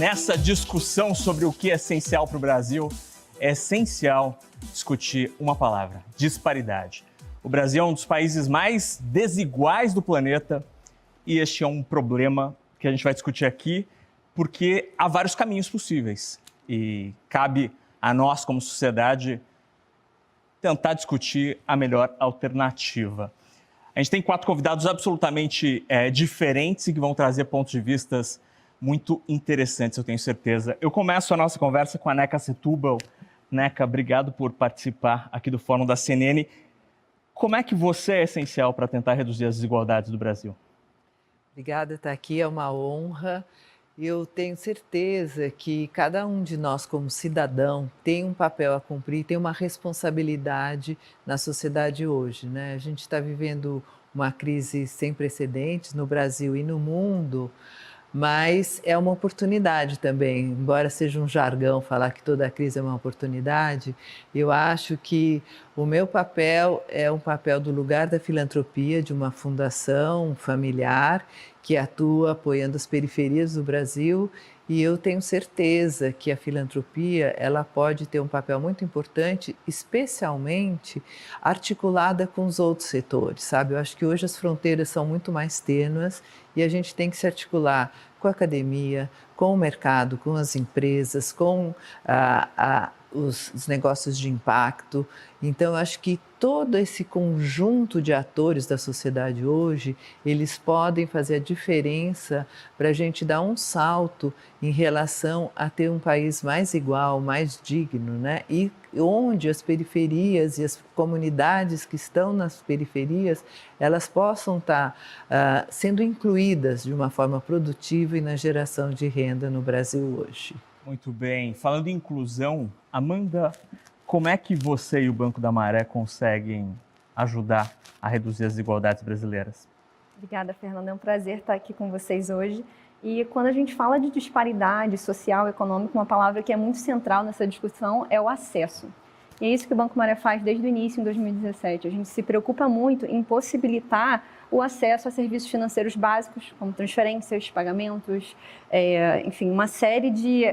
nessa discussão sobre o que é essencial para o Brasil, é essencial discutir uma palavra: disparidade. O Brasil é um dos países mais desiguais do planeta e este é um problema que a gente vai discutir aqui porque há vários caminhos possíveis e cabe a nós, como sociedade, tentar discutir a melhor alternativa. A gente tem 4 convidados absolutamente diferentes e que vão trazer pontos de vistas muito interessantes, eu tenho certeza. Eu começo a nossa conversa com a Neca Setúbal. Neca, obrigado por participar aqui do Fórum da CNN. Como é que você é essencial para tentar reduzir as desigualdades do Brasil? Obrigada, estar aqui é uma honra. Eu tenho certeza que cada um de nós, como cidadão, tem um papel a cumprir, tem uma responsabilidade na sociedade hoje, né? A gente está vivendo uma crise sem precedentes no Brasil e no mundo, mas é uma oportunidade também. Embora seja um jargão falar que toda crise é uma oportunidade, eu acho que o meu papel é um papel do lugar da filantropia, de uma fundação familiar que atua apoiando as periferias do Brasil, e eu tenho certeza que a filantropia ela pode ter um papel muito importante, especialmente articulada com os outros setores, sabe? Eu acho que hoje as fronteiras são muito mais tênues e a gente tem que se articular com a academia, com o mercado, com as empresas, com os negócios de impacto. Então, eu acho que todo esse conjunto de atores da sociedade hoje, eles podem fazer a diferença para a gente dar um salto em relação a ter um país mais igual, mais digno, né? E onde as periferias e as comunidades que estão nas periferias, elas possam estar sendo incluídas de uma forma produtiva e na geração de renda no Brasil hoje. Muito bem. Falando em inclusão, Amanda, como é que você e o Banco da Maré conseguem ajudar a reduzir as desigualdades brasileiras? Obrigada, Fernanda. É um prazer estar aqui com vocês hoje. E quando a gente fala de disparidade social, econômica, uma palavra que é muito central nessa discussão é o acesso. E é isso que o Banco Maré faz desde o início, em 2017. A gente se preocupa muito em possibilitar o acesso a serviços financeiros básicos, como transferências, pagamentos, enfim, uma série de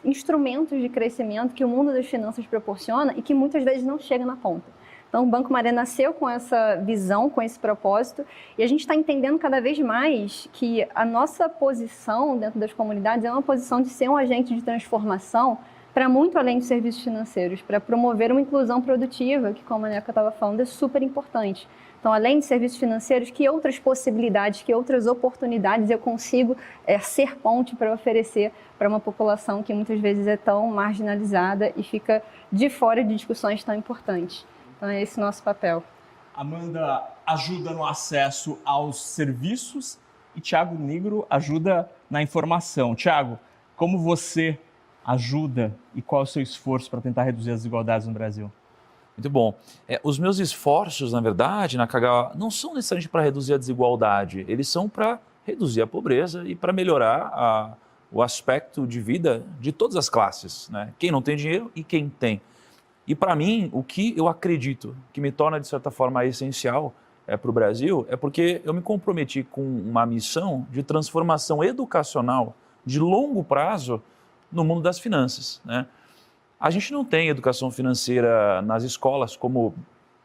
instrumentos de crescimento que o mundo das finanças proporciona e que muitas vezes não chega na ponta. Então, o Banco Maré nasceu com essa visão, com esse propósito, e a gente está entendendo cada vez mais que a nossa posição dentro das comunidades é uma posição de ser um agente de transformação para muito além de serviços financeiros, para promover uma inclusão produtiva, que, como a Neca estava falando, é super importante. Então, além de serviços financeiros, que outras possibilidades, que outras oportunidades eu consigo ser ponte para oferecer para uma população que muitas vezes é tão marginalizada e fica de fora de discussões tão importantes. Então, é esse nosso papel. Amanda ajuda no acesso aos serviços e Thiago Nigro ajuda na informação. Thiago, como você ajuda e qual é o seu esforço para tentar reduzir as desigualdades no Brasil? Muito bom. Os meus esforços, na verdade, na Kagawa, não são necessariamente para reduzir a desigualdade, eles são para reduzir a pobreza e para melhorar o aspecto de vida de todas as classes, né? Quem não tem dinheiro e quem tem. E para mim, o que eu acredito que me torna, de certa forma, essencial para o Brasil é porque eu me comprometi com uma missão de transformação educacional de longo prazo no mundo das finanças, né? A gente não tem educação financeira nas escolas como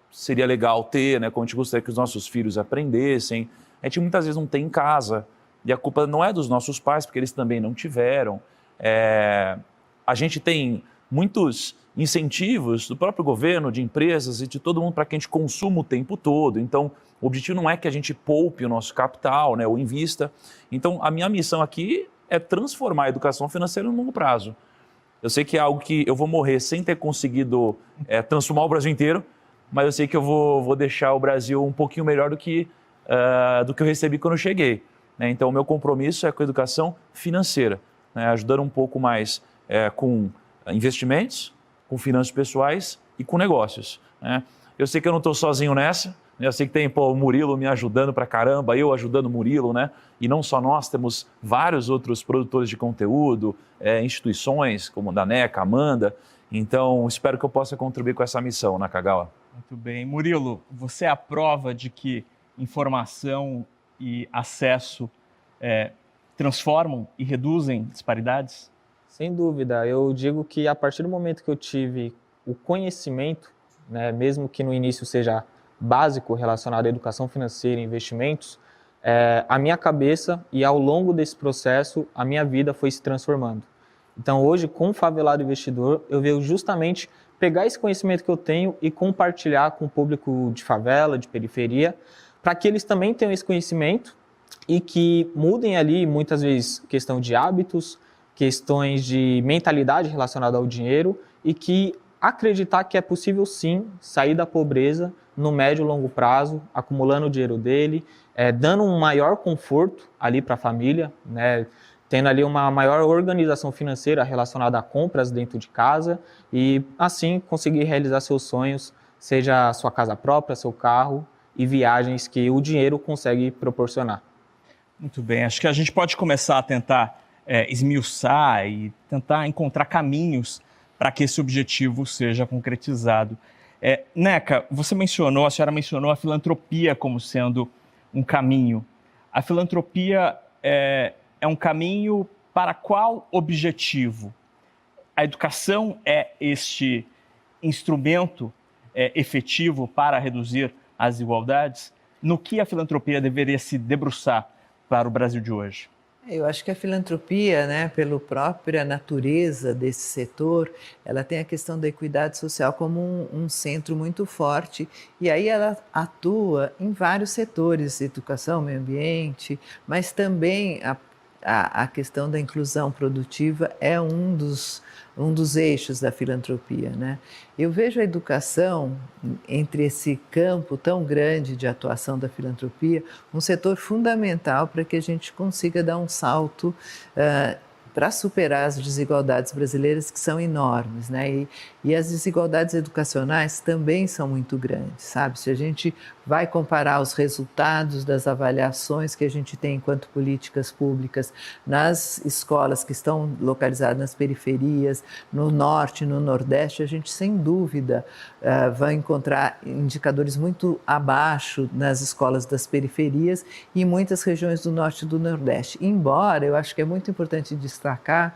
seria legal ter, né? Como a gente gostaria que os nossos filhos aprendessem. A gente muitas vezes não tem em casa e a culpa não é dos nossos pais, porque eles também não tiveram. A gente tem muitos incentivos do próprio governo, de empresas e de todo mundo para que a gente consuma o tempo todo. Então, o objetivo não é que a gente poupe o nosso capital, né? Ou invista. Então, a minha missão aqui é transformar a educação financeira no longo prazo. Eu sei que é algo que eu vou morrer sem ter conseguido transformar o Brasil inteiro, mas eu sei que eu vou deixar o Brasil um pouquinho melhor do que eu recebi quando eu cheguei, né? Então, o meu compromisso é com a educação financeira, né? Ajudando um pouco mais com investimentos, com finanças pessoais e com negócios, né? Eu sei que eu não estou sozinho nessa. Eu sei que tem o Murilo me ajudando pra caramba, eu ajudando o Murilo, né? E não só nós, temos vários outros produtores de conteúdo, instituições como a da Neca, Amanda. Então, espero que eu possa contribuir com essa missão na Kagawa. Muito bem. Murilo, você é a prova de que informação e acesso transformam e reduzem disparidades? Sem dúvida, eu digo que a partir do momento que eu tive o conhecimento, né, mesmo que no início seja básico relacionado à educação financeira e investimentos, a minha cabeça e ao longo desse processo a minha vida foi se transformando. Então hoje, com o Favelado Investidor, eu vejo justamente pegar esse conhecimento que eu tenho e compartilhar com o público de favela, de periferia, para que eles também tenham esse conhecimento e que mudem ali, muitas vezes, questão de hábitos, questões de mentalidade relacionada ao dinheiro e que acreditar que é possível sim sair da pobreza no médio e longo prazo, acumulando o dinheiro dele, dando um maior conforto ali para a família, né? Tendo ali uma maior organização financeira relacionada a compras dentro de casa e assim conseguir realizar seus sonhos, seja a sua casa própria, seu carro e viagens que o dinheiro consegue proporcionar. Muito bem, acho que a gente pode começar a tentar esmiuçar e tentar encontrar caminhos para que esse objetivo seja concretizado. Neca, a senhora mencionou a filantropia como sendo um caminho. A filantropia é um caminho para qual objetivo? A educação é este instrumento efetivo para reduzir as desigualdades? No que a filantropia deveria se debruçar para o Brasil de hoje? Eu acho que a filantropia, né, pela própria natureza desse setor, ela tem a questão da equidade social como um centro muito forte e aí ela atua em vários setores, educação, meio ambiente, mas também a questão da inclusão produtiva é um dos eixos da filantropia, né? Eu vejo a educação, entre esse campo tão grande de atuação da filantropia, um setor fundamental para que a gente consiga dar um salto para superar as desigualdades brasileiras, que são enormes, né? E as desigualdades educacionais também são muito grandes, sabe? Se a gente vai comparar os resultados das avaliações que a gente tem enquanto políticas públicas nas escolas que estão localizadas nas periferias, no norte, no nordeste, a gente sem dúvida vai encontrar indicadores muito abaixo nas escolas das periferias e em muitas regiões do norte e do nordeste. Embora eu acho que é muito importante destacar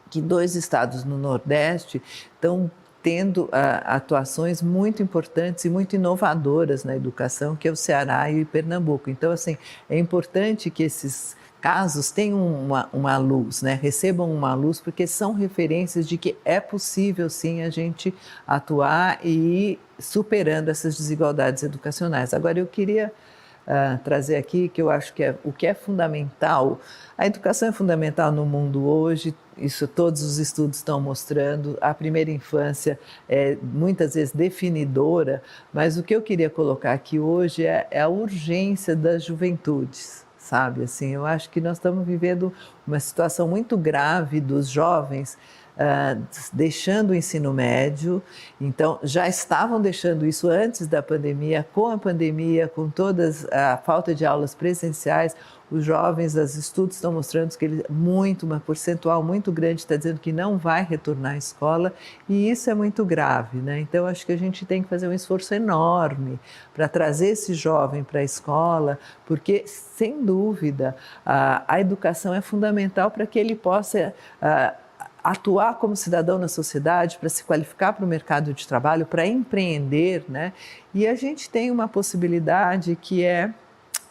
que 2 estados no nordeste estão tendo atuações muito importantes e muito inovadoras na educação, que é o Ceará e o Pernambuco. Então, assim, é importante que esses casos tenham uma luz, né? Recebam uma luz, porque são referências de que é possível, sim, a gente atuar e ir superando essas desigualdades educacionais. Agora, eu queria trazer aqui que eu acho que o que é fundamental. A educação é fundamental no mundo hoje, isso todos os estudos estão mostrando. A primeira infância é muitas vezes definidora, mas o que eu queria colocar aqui hoje é a urgência das juventudes, sabe? Assim, eu acho que nós estamos vivendo uma situação muito grave dos jovens deixando o ensino médio, então já estavam deixando isso antes da pandemia, com a pandemia, com toda a falta de aulas presenciais, os jovens, os estudos estão mostrando que uma percentual muito grande está dizendo que não vai retornar à escola e isso é muito grave, né? Então acho que a gente tem que fazer um esforço enorme para trazer esse jovem para a escola, porque sem dúvida a educação é fundamental para que ele possa atuar como cidadão na sociedade, para se qualificar para o mercado de trabalho, para empreender, né? E a gente tem uma possibilidade que é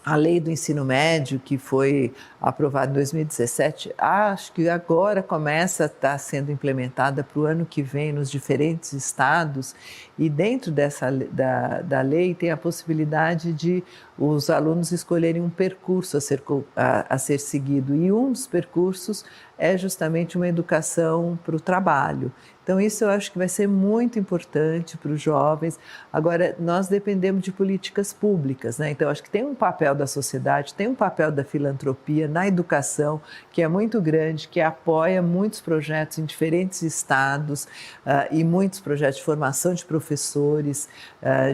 a lei do ensino médio, que foi aprovada em 2017, acho que agora começa a estar sendo implementada para o ano que vem nos diferentes estados, e dentro da lei tem a possibilidade de os alunos escolherem um percurso a ser seguido, e um dos percursos é justamente uma educação para o trabalho. Então isso eu acho que vai ser muito importante para os jovens. Agora, nós dependemos de políticas públicas, né? Então acho que tem um papel da sociedade, tem um papel da filantropia na educação, que é muito grande, que apoia muitos projetos em diferentes estados e muitos projetos de formação de professores,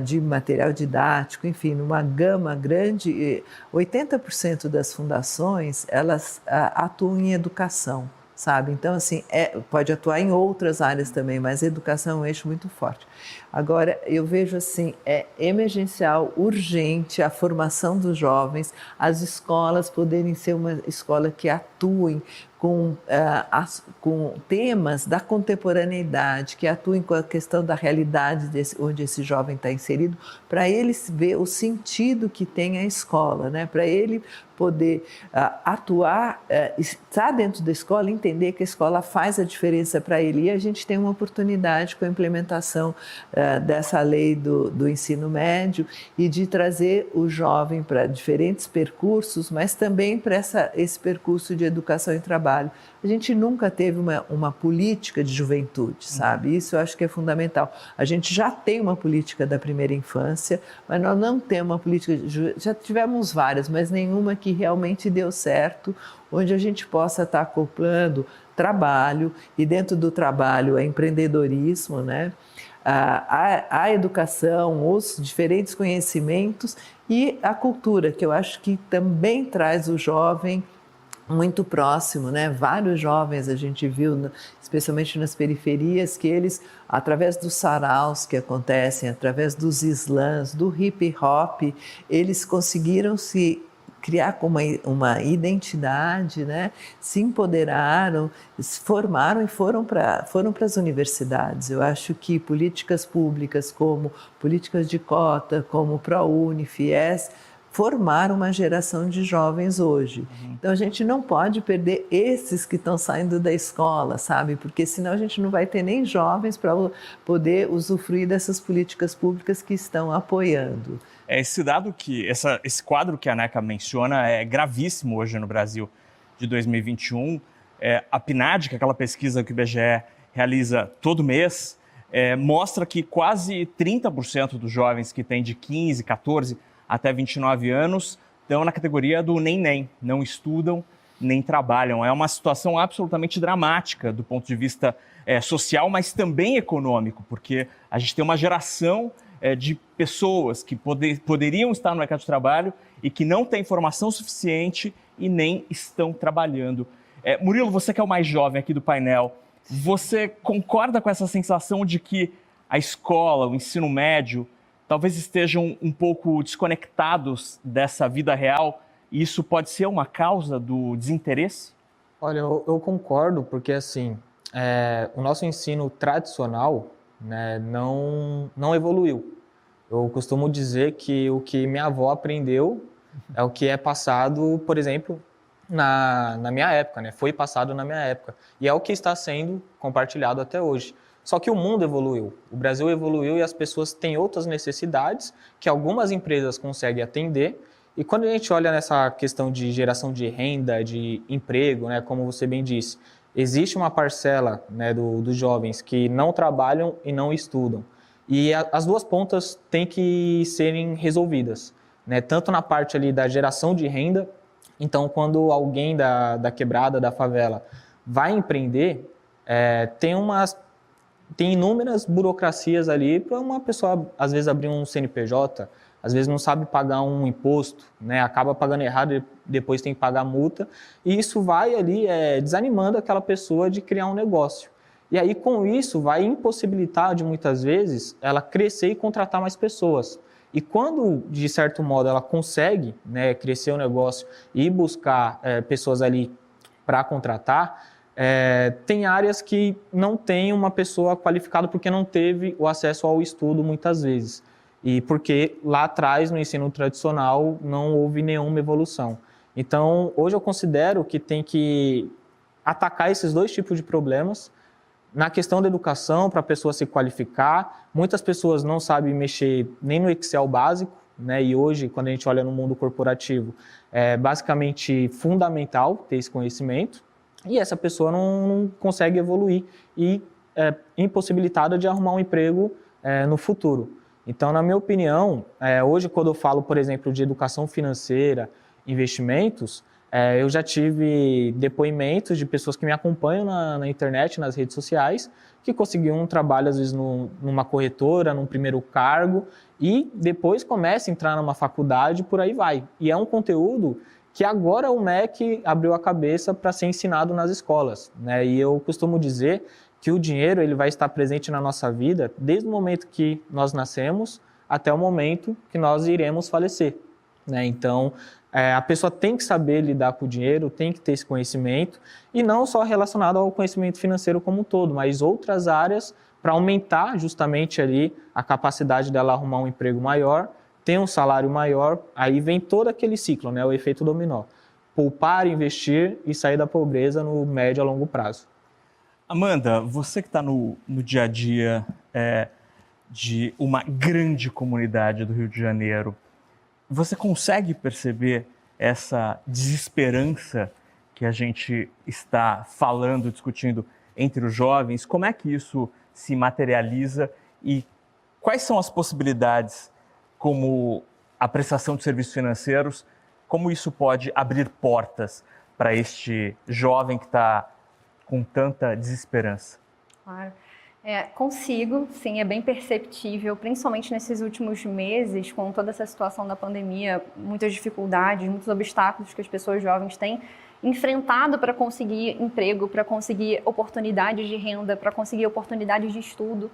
de material didático, enfim, numa gama grande. 80% das fundações, elas atuam em educação, sabe? Então, assim, pode atuar em outras áreas também, mas a educação é um eixo muito forte. Agora, eu vejo assim, é emergencial, urgente a formação dos jovens, as escolas poderem ser uma escola que atuem com temas da contemporaneidade, que atuem com a questão da realidade onde esse jovem está inserido, para ele ver o sentido que tem a escola, né? Para ele poder atuar, estar dentro da escola, entender que a escola faz a diferença para ele. E a gente tem uma oportunidade com a implementação dessa lei do ensino médio e de trazer o jovem para diferentes percursos, mas também para esse percurso de educação e trabalho. A gente nunca teve uma política de juventude, sabe? Isso eu acho que é fundamental. A gente já tem uma política da primeira infância, mas nós não temos uma política já tivemos várias, mas nenhuma que realmente deu certo, onde a gente possa estar acoplando trabalho e dentro do trabalho é empreendedorismo, né? A educação, os diferentes conhecimentos e a cultura, que eu acho que também traz o jovem muito próximo, né? Vários jovens a gente viu, especialmente nas periferias, que eles, através dos saraus que acontecem, através dos slams, do hip hop, eles conseguiram se criar com uma identidade, né? Se empoderaram, se formaram e foram para as universidades. Eu acho que políticas públicas como políticas de cota, como ProUni, FIES, formar uma geração de jovens hoje. Então a gente não pode perder esses que estão saindo da escola, sabe? Porque senão a gente não vai ter nem jovens para poder usufruir dessas políticas públicas que estão apoiando. Esse dado esse quadro que a Neca menciona é gravíssimo hoje no Brasil de 2021. A PNAD, que é aquela pesquisa que o IBGE realiza todo mês, mostra que quase 30% dos jovens que têm de 15, 14 até 29 anos estão na categoria do nem, não estudam nem trabalham. É uma situação absolutamente dramática do ponto de vista social, mas também econômico, porque a gente tem uma geração de pessoas que poderiam estar no mercado de trabalho e que não têm formação suficiente e nem estão trabalhando. Murilo, você que é o mais jovem aqui do painel, você concorda com essa sensação de que a escola, o ensino médio, talvez estejam um pouco desconectados dessa vida real e isso pode ser uma causa do desinteresse? Olha, eu concordo, porque assim, o nosso ensino tradicional, né, não evoluiu. Eu costumo dizer que o que minha avó aprendeu é o que é passado, por exemplo, na minha época, né? Foi passado na minha época. E é o que está sendo compartilhado até hoje. Só que o mundo evoluiu, o Brasil evoluiu e as pessoas têm outras necessidades que algumas empresas conseguem atender. E quando a gente olha nessa questão de geração de renda, de emprego, né, como você bem disse, existe uma parcela, né, dos jovens que não trabalham e não estudam. E as duas pontas têm que serem resolvidas, né, tanto na parte ali da geração de renda. Então, quando alguém da quebrada, da favela, vai empreender, tem inúmeras burocracias ali para uma pessoa, às vezes, abrir um CNPJ, às vezes não sabe pagar um imposto, né? Acaba pagando errado e depois tem que pagar multa. E isso vai ali desanimando aquela pessoa de criar um negócio. E aí, com isso, vai impossibilitar, de muitas vezes, ela crescer e contratar mais pessoas. E quando, de certo modo, ela consegue, né, crescer o negócio e buscar pessoas ali para contratar, tem áreas que não tem uma pessoa qualificada porque não teve o acesso ao estudo muitas vezes. E porque lá atrás, no ensino tradicional, não houve nenhuma evolução. Então, hoje eu considero que tem que atacar esses dois tipos de problemas. Na questão da educação, para a pessoa se qualificar, muitas pessoas não sabem mexer nem no Excel básico, né? E hoje, quando a gente olha no mundo corporativo, é basicamente fundamental ter esse conhecimento. E essa pessoa não consegue evoluir e é impossibilitada de arrumar um emprego no futuro. Então, na minha opinião, hoje quando eu falo, por exemplo, de educação financeira, investimentos, eu já tive depoimentos de pessoas que me acompanham na internet, nas redes sociais, que conseguiram um trabalho, às vezes, numa corretora, num primeiro cargo, e depois começa a entrar numa faculdade, por aí vai. E é um conteúdo que agora o MEC abriu a cabeça para ser ensinado nas escolas, né? E eu costumo dizer que o dinheiro ele vai estar presente na nossa vida desde o momento que nós nascemos até o momento que nós iremos falecer. né? Então, a pessoa tem que saber lidar com o dinheiro, tem que ter esse conhecimento, e não só relacionado ao conhecimento financeiro como um todo, mas outras áreas para aumentar justamente ali a capacidade dela arrumar um emprego maior, ter um salário maior, aí vem todo aquele ciclo, né? O efeito dominó. Poupar, investir e sair da pobreza no médio a longo prazo. Amanda, você que está no dia a dia de uma grande comunidade do Rio de Janeiro, você consegue perceber essa desesperança que a gente está falando, discutindo entre os jovens? Como é que isso se materializa e quais são as possibilidades, como a prestação de serviços financeiros, como isso pode abrir portas para este jovem que está com tanta desesperança? Claro. Consigo, sim, é bem perceptível, principalmente nesses últimos meses, com toda essa situação da pandemia, muitas dificuldades, muitos obstáculos que as pessoas jovens têm enfrentado para conseguir emprego, para conseguir oportunidades de renda, para conseguir oportunidades de estudo.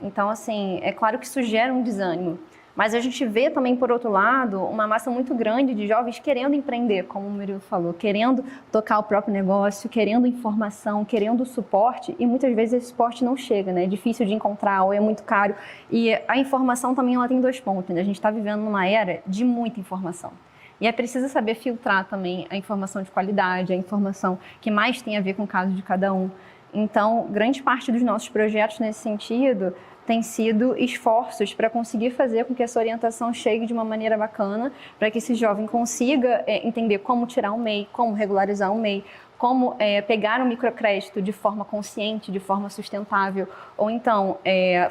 Então, assim, é claro que isso gera um desânimo. Mas a gente vê também, por outro lado, uma massa muito grande de jovens querendo empreender, como o Murilo falou, querendo tocar o próprio negócio, querendo informação, querendo suporte, e muitas vezes esse suporte não chega, né? É difícil de encontrar ou é muito caro. E a informação também ela tem 2 pontos, né? A gente está vivendo numa era de muita informação. E é preciso saber filtrar também a informação de qualidade, a informação que mais tem a ver com o caso de cada um. Então, grande parte dos nossos projetos nesse sentido tem sido esforços para conseguir fazer com que essa orientação chegue de uma maneira bacana, para que esse jovem consiga entender como tirar um MEI, como regularizar um MEI, como pegar um microcrédito de forma consciente, de forma sustentável, ou então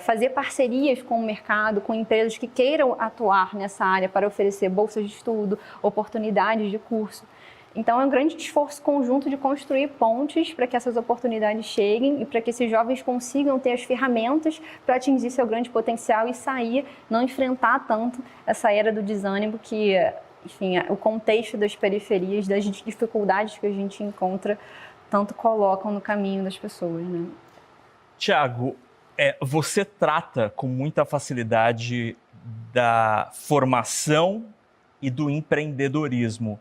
fazer parcerias com o mercado, com empresas que queiram atuar nessa área para oferecer bolsas de estudo, oportunidades de curso. Então, é um grande esforço conjunto de construir pontes para que essas oportunidades cheguem e para que esses jovens consigam ter as ferramentas para atingir seu grande potencial e sair, não enfrentar tanto essa era do desânimo que, enfim, o contexto das periferias, das dificuldades que a gente encontra, tanto colocam no caminho das pessoas, né? Tiago, você trata com muita facilidade da formação e do empreendedorismo.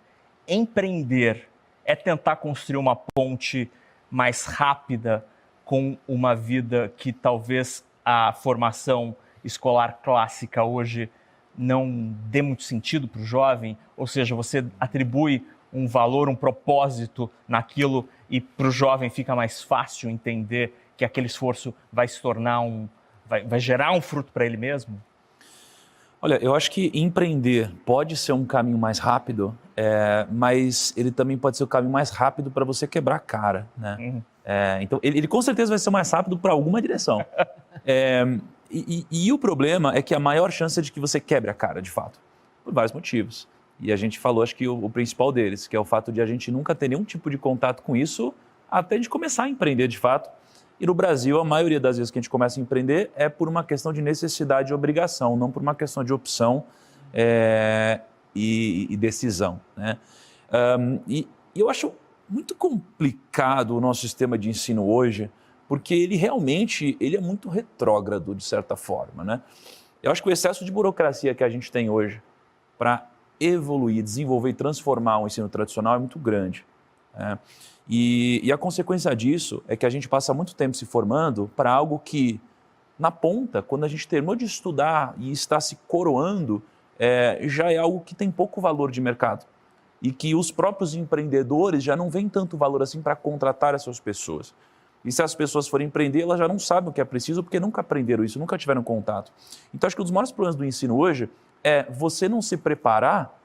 Empreender é tentar construir uma ponte mais rápida com uma vida que talvez a formação escolar clássica hoje não dê muito sentido para o jovem? Ou seja, você atribui um valor, um propósito naquilo e para o jovem fica mais fácil entender que aquele esforço vai se tornar vai gerar um fruto para ele mesmo? Olha, eu acho que empreender pode ser um caminho mais rápido, mas ele também pode ser o caminho mais rápido para você quebrar a cara, né? Então, ele com certeza vai ser mais rápido para alguma direção. E o problema é que a maior chance é de que você quebre a cara, de fato, por vários motivos. E a gente falou, acho que o principal deles, que é o fato de a gente nunca ter nenhum tipo de contato com isso até de começar a empreender, de fato. E no Brasil, a maioria das vezes que a gente começa a empreender é por uma questão de necessidade e obrigação, não por uma questão de opção e decisão, né? E eu acho muito complicado o nosso sistema de ensino hoje, porque ele realmente é muito retrógrado, de certa forma, né? Eu acho que o excesso de burocracia que a gente tem hoje para evoluir, desenvolver e transformar o ensino tradicional é muito grande, né? E a consequência disso é que a gente passa muito tempo se formando para algo que, na ponta, quando a gente terminou de estudar e está se coroando, já é algo que tem pouco valor de mercado. E que os próprios empreendedores já não veem tanto valor assim para contratar essas pessoas. E se as pessoas forem empreender, elas já não sabem o que é preciso porque nunca aprenderam isso, nunca tiveram contato. Então, acho que um dos maiores problemas do ensino hoje é você não se preparar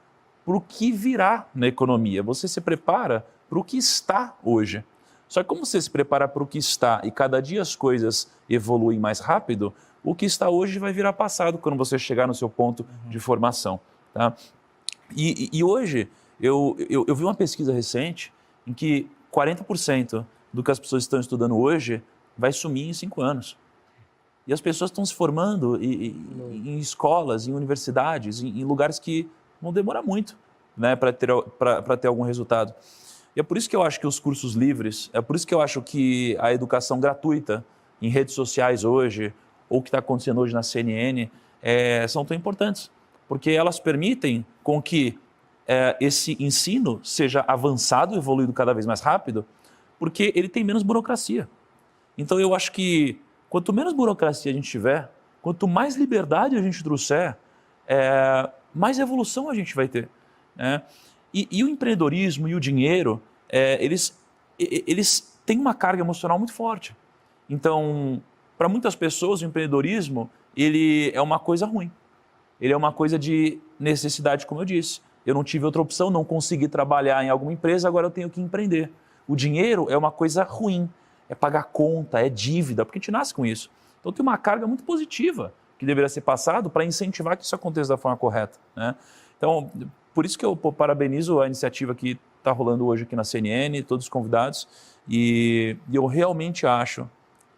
para o que virá na economia. Você se prepara para o que está hoje. Só que como você se prepara para o que está e cada dia as coisas evoluem mais rápido, o que está hoje vai virar passado quando você chegar no seu ponto de formação, tá? E hoje, eu vi uma pesquisa recente em que 40% do que as pessoas estão estudando hoje vai sumir em 5 anos. E as pessoas estão se formando em escolas, em universidades, em lugares que vão demorar muito, né, para ter algum resultado. E é por isso que eu acho que os cursos livres, é por isso que eu acho que a educação gratuita em redes sociais hoje, ou o que está acontecendo hoje na CNN, são tão importantes. Porque elas permitem com que esse ensino seja avançado, evoluído cada vez mais rápido, porque ele tem menos burocracia. Então eu acho que quanto menos burocracia a gente tiver, quanto mais liberdade a gente trouxer, mais evolução a gente vai ter, né? E o empreendedorismo e o dinheiro, eles têm uma carga emocional muito forte. Então, para muitas pessoas, o empreendedorismo ele é uma coisa ruim. Ele é uma coisa de necessidade, como eu disse. Eu não tive outra opção, não consegui trabalhar em alguma empresa, agora eu tenho que empreender. O dinheiro é uma coisa ruim, é pagar conta, é dívida, porque a gente nasce com isso. Então tem uma carga muito positiva que deveria ser passado para incentivar que isso aconteça da forma correta, né? Então, por isso que eu parabenizo a iniciativa que está rolando hoje aqui na CNN, todos os convidados, e eu realmente acho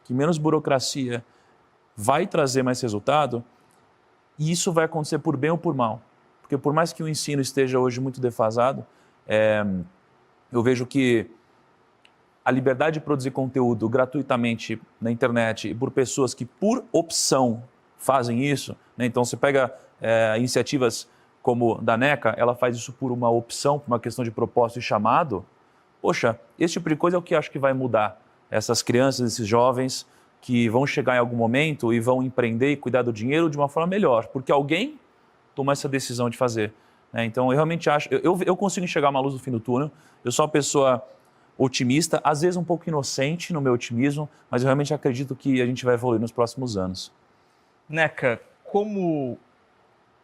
que menos burocracia vai trazer mais resultado, e isso vai acontecer por bem ou por mal. Porque por mais que o ensino esteja hoje muito defasado, eu vejo que a liberdade de produzir conteúdo gratuitamente na internet e por pessoas que por opção fazem isso, né? Então você pega iniciativas como da NECA, ela faz isso por uma opção, por uma questão de propósito e chamado. Poxa, esse tipo de coisa é o que acho que vai mudar essas crianças, esses jovens que vão chegar em algum momento e vão empreender e cuidar do dinheiro de uma forma melhor, porque alguém tomou essa decisão de fazer, né? Então eu realmente acho, eu consigo enxergar uma luz no fim do túnel. Eu sou uma pessoa otimista, às vezes um pouco inocente no meu otimismo, mas eu realmente acredito que a gente vai evoluir nos próximos anos. Neca, como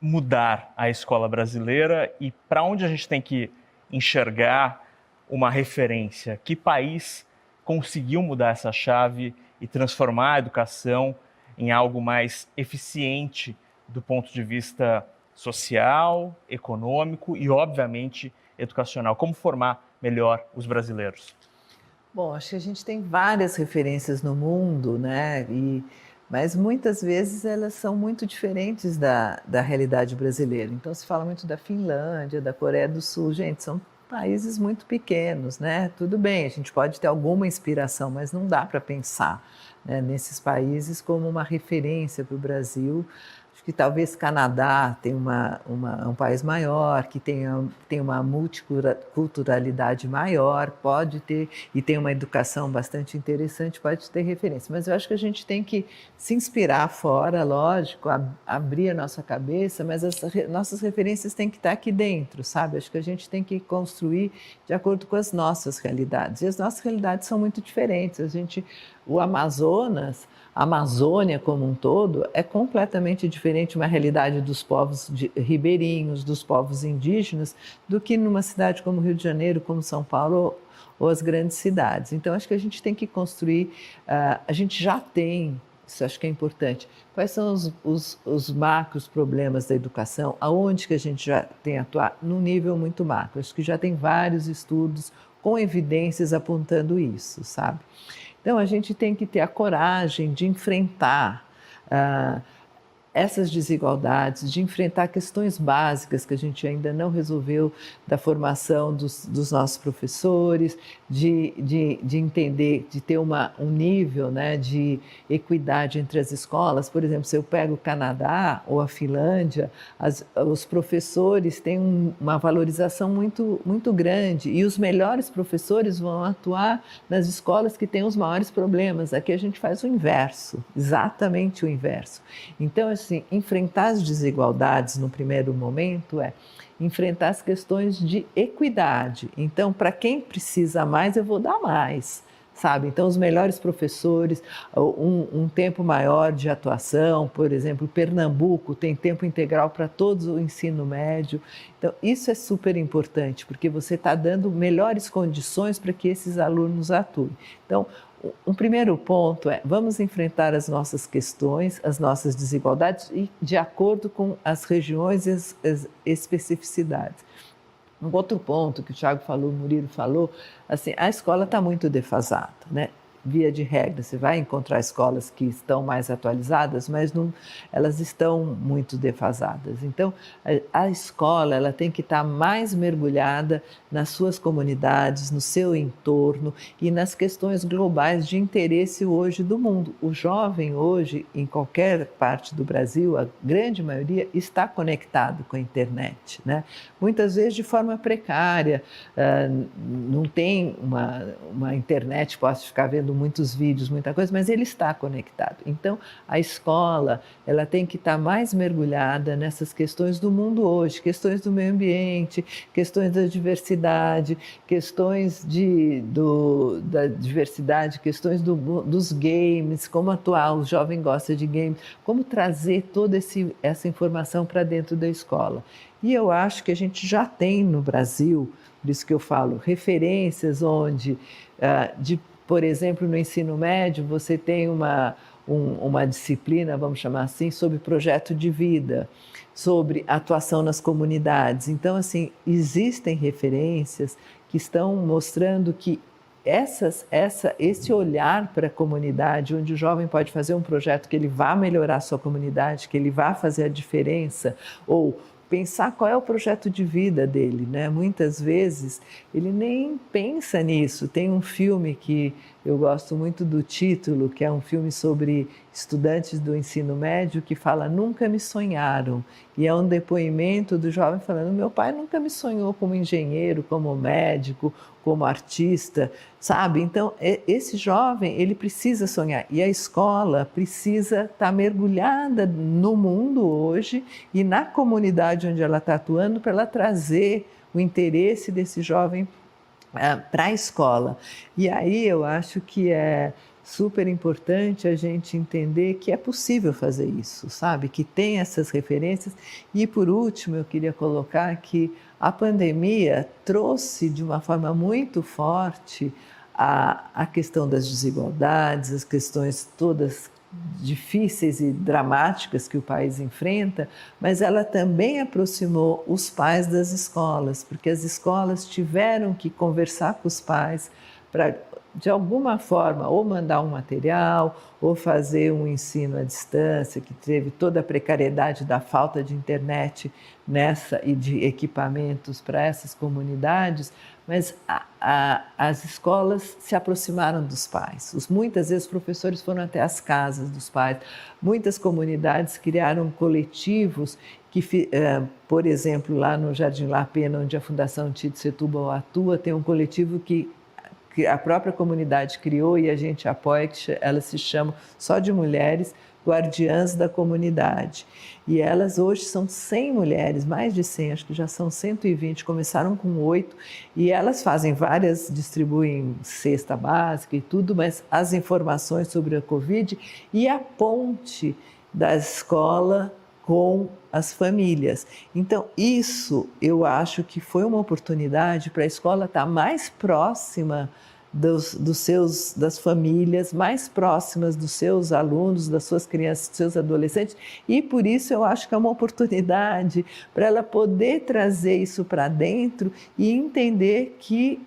mudar a escola brasileira e para onde a gente tem que enxergar uma referência? Que país conseguiu mudar essa chave e transformar a educação em algo mais eficiente do ponto de vista social, econômico e, obviamente, educacional? Como formar melhor os brasileiros? Bom, acho que a gente tem várias referências no mundo, né? Mas muitas vezes elas são muito diferentes da realidade brasileira. Então se fala muito da Finlândia, da Coreia do Sul. Gente, são países muito pequenos, né? Tudo bem, a gente pode ter alguma inspiração, mas não dá para pensar, né, nesses países como uma referência para o Brasil. Acho que talvez Canadá tenha um país maior, que tem uma multiculturalidade maior, pode ter, e tem uma educação bastante interessante, pode ter referência. Mas eu acho que a gente tem que se inspirar fora, lógico, abrir a nossa cabeça, mas as nossas referências têm que estar aqui dentro, sabe? Acho que a gente tem que construir de acordo com as nossas realidades. E as nossas realidades são muito diferentes. O Amazonas, a Amazônia como um todo, é completamente diferente uma realidade dos povos ribeirinhos, dos povos indígenas, do que numa cidade como Rio de Janeiro, como São Paulo ou as grandes cidades. Então, acho que a gente tem que construir, a gente já tem, isso acho que é importante, quais são os macros problemas da educação, aonde que a gente já tem atuado, num nível muito macro. Acho que já tem vários estudos com evidências apontando isso, sabe? Então, a gente tem que ter a coragem de enfrentar essas desigualdades, de enfrentar questões básicas que a gente ainda não resolveu da formação dos nossos professores, de entender, de ter um nível, né, de equidade entre as escolas. Por exemplo, se eu pego o Canadá ou a Finlândia, os professores têm uma valorização muito, muito grande e os melhores professores vão atuar nas escolas que têm os maiores problemas. Aqui a gente faz o inverso, exatamente o inverso. Então, assim, enfrentar as desigualdades no primeiro momento é enfrentar as questões de equidade. Então, para quem precisa mais, eu vou dar mais, sabe? Então, os melhores professores, um tempo maior de atuação, por exemplo, Pernambuco tem tempo integral para todo o ensino médio. Então, isso é super importante, porque você está dando melhores condições para que esses alunos atuem. Então, um primeiro ponto é, vamos enfrentar as nossas questões, as nossas desigualdades, e de acordo com as regiões e as especificidades. Um outro ponto que o Thiago falou, o Murilo falou, assim, a escola está muito defasada, né? via de regra, você vai encontrar escolas que estão mais atualizadas, mas não, elas estão muito defasadas. Então, a escola ela tem que estar mais mergulhada nas suas comunidades, no seu entorno e nas questões globais de interesse hoje do mundo. O jovem hoje, em qualquer parte do Brasil, a grande maioria está conectado com a internet, né? Muitas vezes de forma precária, não tem uma internet, posso ficar vendo muitos vídeos, muita coisa, mas ele está conectado. Então, a escola ela tem que estar mais mergulhada nessas questões do mundo hoje, questões do meio ambiente, questões da diversidade, questões da diversidade, questões dos games, como atuar, o jovem gosta de games, como trazer toda essa informação para dentro da escola. E eu acho que a gente já tem no Brasil, por isso que eu falo, referências onde, por exemplo, no ensino médio, você tem uma disciplina, vamos chamar assim, sobre projeto de vida, sobre atuação nas comunidades. Então, assim, existem referências que estão mostrando que esse olhar para a comunidade, onde o jovem pode fazer um projeto que ele vá melhorar a sua comunidade, que ele vá fazer a diferença, ou pensar qual é o projeto de vida dele, né? Muitas vezes ele nem pensa nisso. Tem um filme que eu gosto muito do título, que é um filme sobre estudantes do ensino médio que fala Nunca Me Sonharam, e é um depoimento do jovem falando: meu pai nunca me sonhou como engenheiro, como médico, como artista, sabe? Então, esse jovem, ele precisa sonhar, e a escola precisa estar mergulhada no mundo hoje e na comunidade onde ela está atuando, para ela trazer o interesse desse jovem para a escola. E aí eu acho que é super importante a gente entender que é possível fazer isso, sabe? Que tem essas referências. E por último, eu queria colocar que a pandemia trouxe de uma forma muito forte a questão das desigualdades, as questões todas difíceis e dramáticas que o país enfrenta, mas ela também aproximou os pais das escolas, porque as escolas tiveram que conversar com os pais para, de alguma forma, ou mandar um material, ou fazer um ensino à distância, que teve toda a precariedade da falta de internet e de equipamentos para essas comunidades, mas as escolas se aproximaram dos pais. Muitas vezes os professores foram até as casas dos pais. Muitas comunidades criaram coletivos que, por exemplo, lá no Jardim La Pena, onde a Fundação Tite Setúbal atua, tem um coletivo que a própria comunidade criou e a gente apoia, que elas se chamam só de mulheres guardiãs da comunidade. E elas hoje são 100 mulheres, mais de 100, acho que já são 120, começaram com 8, e elas fazem distribuem cesta básica e tudo, mas as informações sobre a Covid e a ponte da escola com as famílias. Então, isso eu acho que foi uma oportunidade para a escola estar mais próxima das famílias, mais próximas dos seus alunos, das suas crianças, dos seus adolescentes, e por isso eu acho que é uma oportunidade para ela poder trazer isso para dentro e entender que,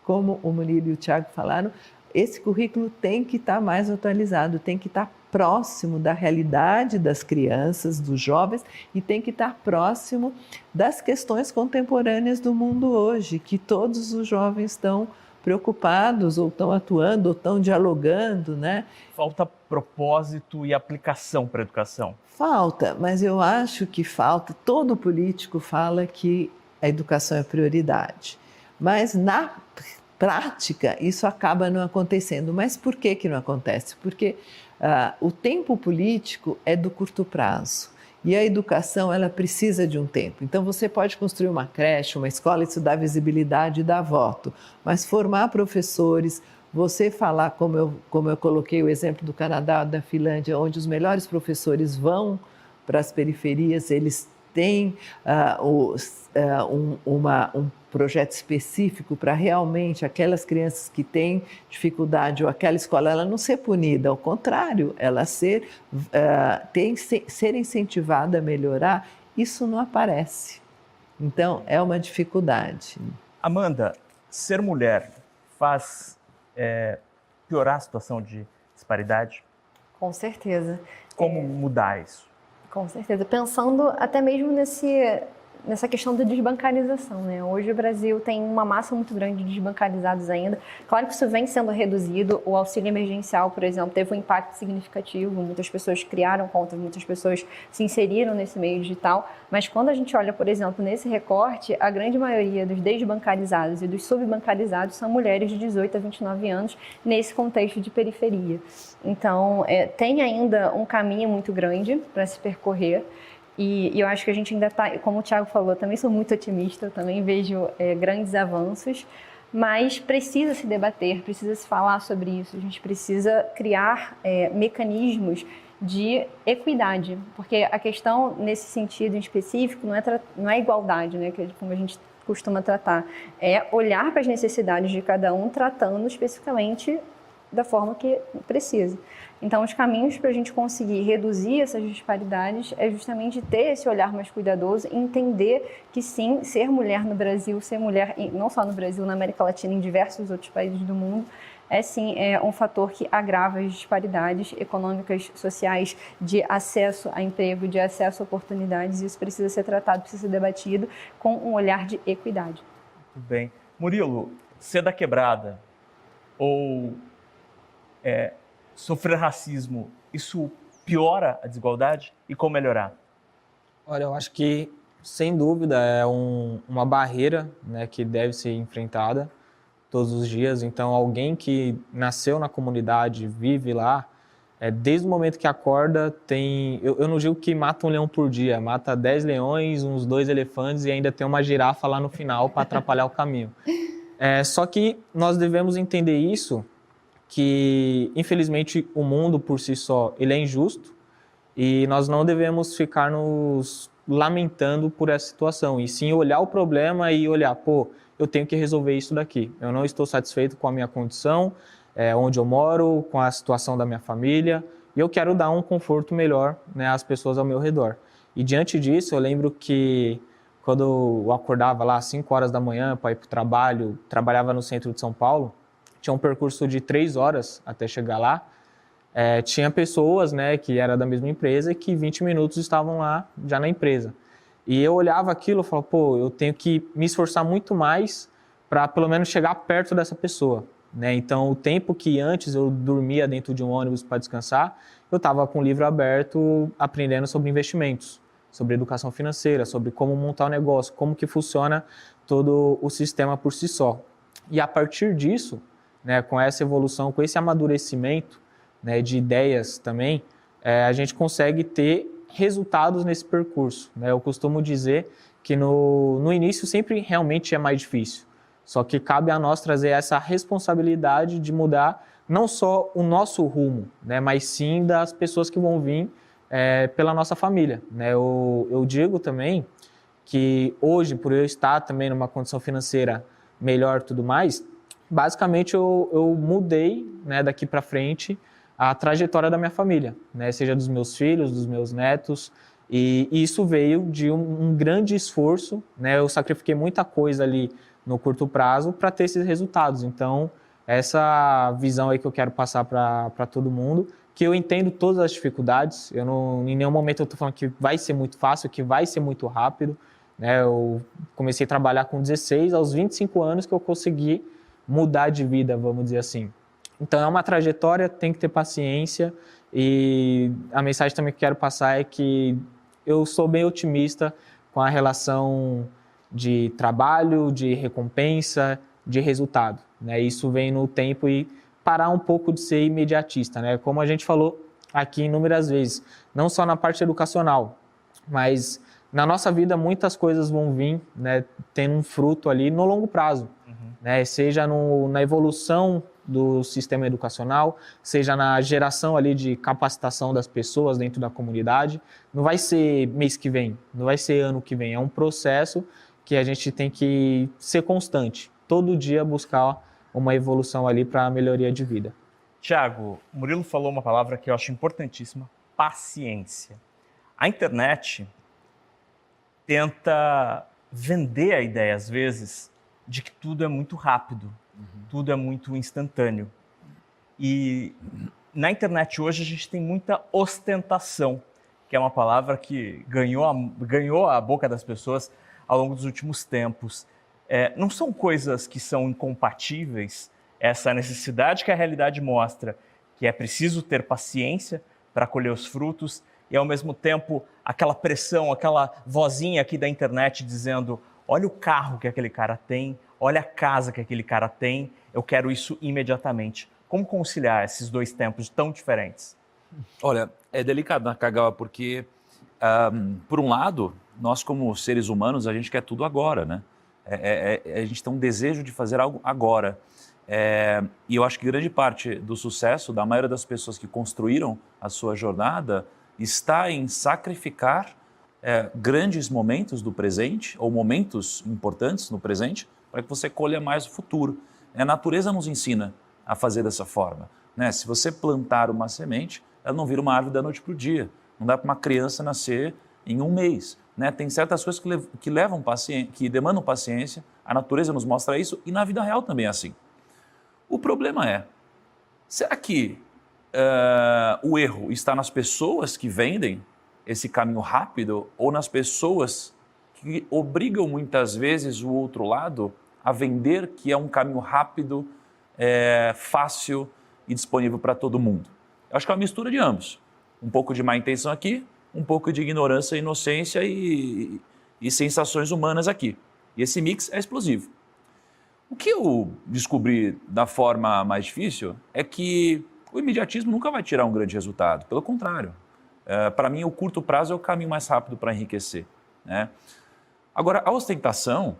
como o Murilo e o Thiago falaram, esse currículo tem que estar mais atualizado, tem que estar próximo da realidade das crianças, dos jovens, e tem que estar próximo das questões contemporâneas do mundo hoje, que todos os jovens estão preocupados, ou estão atuando, ou estão dialogando, né? Falta propósito e aplicação para a educação. Falta, mas eu acho que falta. Todo político fala que a educação é prioridade, mas na prática isso acaba não acontecendo. Mas por que não acontece? Porque o tempo político é do curto prazo. E a educação, ela precisa de um tempo. Então, você pode construir uma creche, uma escola, isso dá visibilidade e dá voto. Mas formar professores, você falar, como eu coloquei o exemplo do Canadá, da Finlândia, onde os melhores professores vão para as periferias, eles têm um projeto específico para realmente aquelas crianças que têm dificuldade, ou aquela escola, ela não ser punida, ao contrário, ela ser incentivada a melhorar, isso não aparece. Então, é uma dificuldade. Amanda, ser mulher piorar a situação de disparidade? Com certeza. Como mudar isso? Com certeza. Pensando até mesmo nessa questão da desbancarização, né? Hoje o Brasil tem uma massa muito grande de desbancarizados ainda. Claro que isso vem sendo reduzido. O auxílio emergencial, por exemplo, teve um impacto significativo. Muitas pessoas criaram contas, muitas pessoas se inseriram nesse meio digital. Mas quando a gente olha, por exemplo, nesse recorte, a grande maioria dos desbancarizados e dos subbancarizados são mulheres de 18 a 29 anos nesse contexto de periferia. Então, tem ainda um caminho muito grande para se percorrer. E eu acho que a gente ainda está, como o Thiago falou, também sou muito otimista, eu também vejo grandes avanços, mas precisa se debater, precisa se falar sobre isso, a gente precisa criar mecanismos de equidade, porque a questão nesse sentido em específico não é igualdade, né, que como a gente costuma tratar, é olhar para as necessidades de cada um, tratando especificamente da forma que precisa. Então, os caminhos para a gente conseguir reduzir essas disparidades é justamente ter esse olhar mais cuidadoso e entender que, sim, ser mulher no Brasil, ser mulher, não só no Brasil, na América Latina, em diversos outros países do mundo, é um fator que agrava as disparidades econômicas, sociais, de acesso a emprego, de acesso a oportunidades. Isso precisa ser tratado, precisa ser debatido com um olhar de equidade. Muito bem. Murilo, ser da quebrada ou sofrer racismo, isso piora a desigualdade? E como melhorar? Olha, eu acho que, sem dúvida, é uma barreira, né, que deve ser enfrentada todos os dias. Então, alguém que nasceu na comunidade, vive lá, desde o momento que acorda, eu não digo que mata um leão por dia, mata 10 leões, uns 2 elefantes e ainda tem uma girafa lá no final para atrapalhar o caminho. Só que nós devemos entender isso, que, infelizmente, o mundo por si só ele é injusto e nós não devemos ficar nos lamentando por essa situação, e sim olhar o problema e olhar, eu tenho que resolver isso daqui. Eu não estou satisfeito com a minha condição, onde eu moro, com a situação da minha família, e eu quero dar um conforto melhor, né, às pessoas ao meu redor. E diante disso, eu lembro que quando eu acordava lá às 5 horas da manhã para ir para o trabalho, trabalhava no centro de São Paulo, tinha um percurso de 3 horas até chegar lá. Tinha pessoas, né, que era da mesma empresa e que 20 minutos estavam lá já na empresa. E eu olhava aquilo e falava, eu tenho que me esforçar muito mais para pelo menos chegar perto dessa pessoa, né? Então, o tempo que antes eu dormia dentro de um ônibus para descansar, eu estava com o livro aberto aprendendo sobre investimentos, sobre educação financeira, sobre como montar o negócio, como que funciona todo o sistema por si só. E a partir disso, né, com essa evolução, com esse amadurecimento, né, de ideias também, a gente consegue ter resultados nesse percurso, né? Eu costumo dizer que no início sempre realmente é mais difícil, só que cabe a nós trazer essa responsabilidade de mudar não só o nosso rumo, né, mas sim das pessoas que vão vir pela nossa família, né? Eu digo também que hoje, por eu estar também numa condição financeira melhor e tudo mais, basicamente eu mudei, né, daqui para frente a trajetória da minha família, né, seja dos meus filhos, dos meus netos, e isso veio de um grande esforço, né, eu sacrifiquei muita coisa ali no curto prazo para ter esses resultados. Então, essa visão aí que eu quero passar para todo mundo, que eu entendo todas as dificuldades, em nenhum momento eu estou falando que vai ser muito fácil, que vai ser muito rápido, né, eu comecei a trabalhar com 16, aos 25 anos que eu consegui mudar de vida, vamos dizer assim. Então, é uma trajetória, tem que ter paciência, e a mensagem também que quero passar é que eu sou bem otimista com a relação de trabalho, de recompensa, de resultado, né? Isso vem no tempo e parar um pouco de ser imediatista, né? Como a gente falou aqui inúmeras vezes, não só na parte educacional, mas na nossa vida muitas coisas vão vir, né, tendo um fruto ali no longo prazo, né? Seja na evolução do sistema educacional, seja na geração ali de capacitação das pessoas dentro da comunidade. Não vai ser mês que vem, não vai ser ano que vem, é um processo que a gente tem que ser constante, todo dia buscar uma evolução ali para a melhoria de vida. Thiago, o Murilo falou uma palavra que eu acho importantíssima, paciência. A internet tenta vender a ideia, às vezes, de que tudo é muito rápido, tudo é muito instantâneo. E na internet hoje a gente tem muita ostentação, que é uma palavra que ganhou a boca das pessoas ao longo dos últimos tempos. Não são coisas que são incompatíveis, essa necessidade que a realidade mostra, que é preciso ter paciência para colher os frutos, e ao mesmo tempo aquela pressão, aquela vozinha aqui da internet dizendo: olha o carro que aquele cara tem, olha a casa que aquele cara tem, eu quero isso imediatamente. Como conciliar esses dois tempos tão diferentes? Olha, é delicado, né, Kagawa, porque, por um lado, nós como seres humanos, a gente quer tudo agora, né? A gente tem um desejo de fazer algo agora. E eu acho que grande parte do sucesso da maioria das pessoas que construíram a sua jornada está em sacrificar grandes momentos do presente, ou momentos importantes no presente, para que você colha mais o futuro. A natureza nos ensina a fazer dessa forma, né? Se você plantar uma semente, ela não vira uma árvore da noite para o dia. Não dá para uma criança nascer em um mês, né? Tem certas coisas que demandam paciência, a natureza nos mostra isso, e na vida real também é assim. O problema é, será que o erro está nas pessoas que vendem esse caminho rápido ou nas pessoas que obrigam muitas vezes o outro lado a vender que é um caminho rápido, fácil e disponível para todo mundo? Eu acho que é uma mistura de ambos. Um pouco de má intenção aqui, um pouco de ignorância, inocência e sensações humanas aqui. E esse mix é explosivo. O que eu descobri da forma mais difícil é que o imediatismo nunca vai tirar um grande resultado. Pelo contrário, para mim o curto prazo é o caminho mais rápido para enriquecer, né? Agora, a ostentação,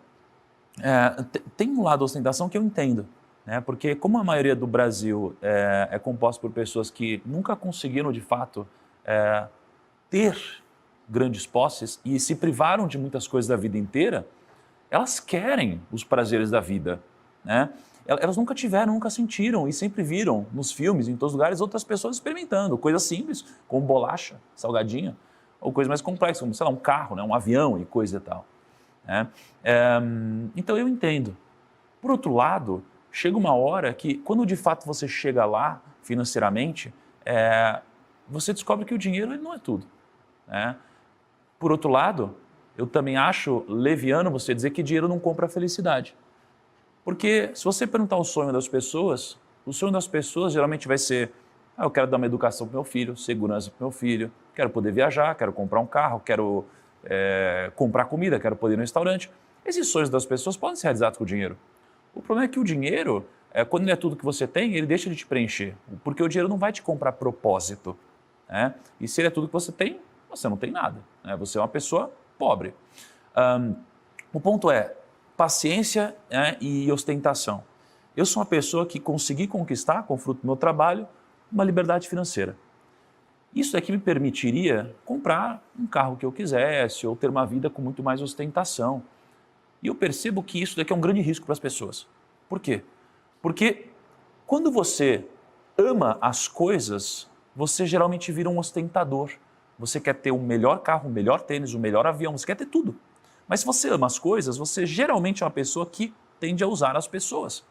tem um lado da ostentação que eu entendo, né? Porque como a maioria do Brasil é composta por pessoas que nunca conseguiram de fato ter grandes posses e se privaram de muitas coisas da vida inteira, elas querem os prazeres da vida, né? Elas nunca tiveram, nunca sentiram e sempre viram nos filmes, em todos os lugares, outras pessoas experimentando coisas simples, como bolacha, salgadinho, ou coisas mais complexas, como, sei lá, um carro, né? Um avião e coisa e tal, né? Então eu entendo. Por outro lado, chega uma hora que, quando de fato você chega lá financeiramente, você descobre que o dinheiro ele não é tudo, né? Por outro lado, eu também acho leviano você dizer que dinheiro não compra a felicidade. Porque se você perguntar o sonho das pessoas geralmente vai ser: eu quero dar uma educação para o meu filho, segurança para o meu filho, quero poder viajar, quero comprar um carro, quero comprar comida, quero poder ir no restaurante. Esses sonhos das pessoas podem ser realizados com o dinheiro. O problema é que o dinheiro, quando ele é tudo que você tem, ele deixa de te preencher. Porque o dinheiro não vai te comprar propósito, né? E se ele é tudo que você tem, você não tem nada, né? Você é uma pessoa pobre. O ponto é paciência, e ostentação. Eu sou uma pessoa que consegui conquistar, com o fruto do meu trabalho, uma liberdade financeira. Isso é que me permitiria comprar um carro que eu quisesse ou ter uma vida com muito mais ostentação. E eu percebo que isso daqui é um grande risco para as pessoas. Por quê? Porque quando você ama as coisas, você geralmente vira um ostentador. Você quer ter o melhor carro, o melhor tênis, o melhor avião, você quer ter tudo. Mas se você ama as coisas, você geralmente é uma pessoa que tende a usar as pessoas.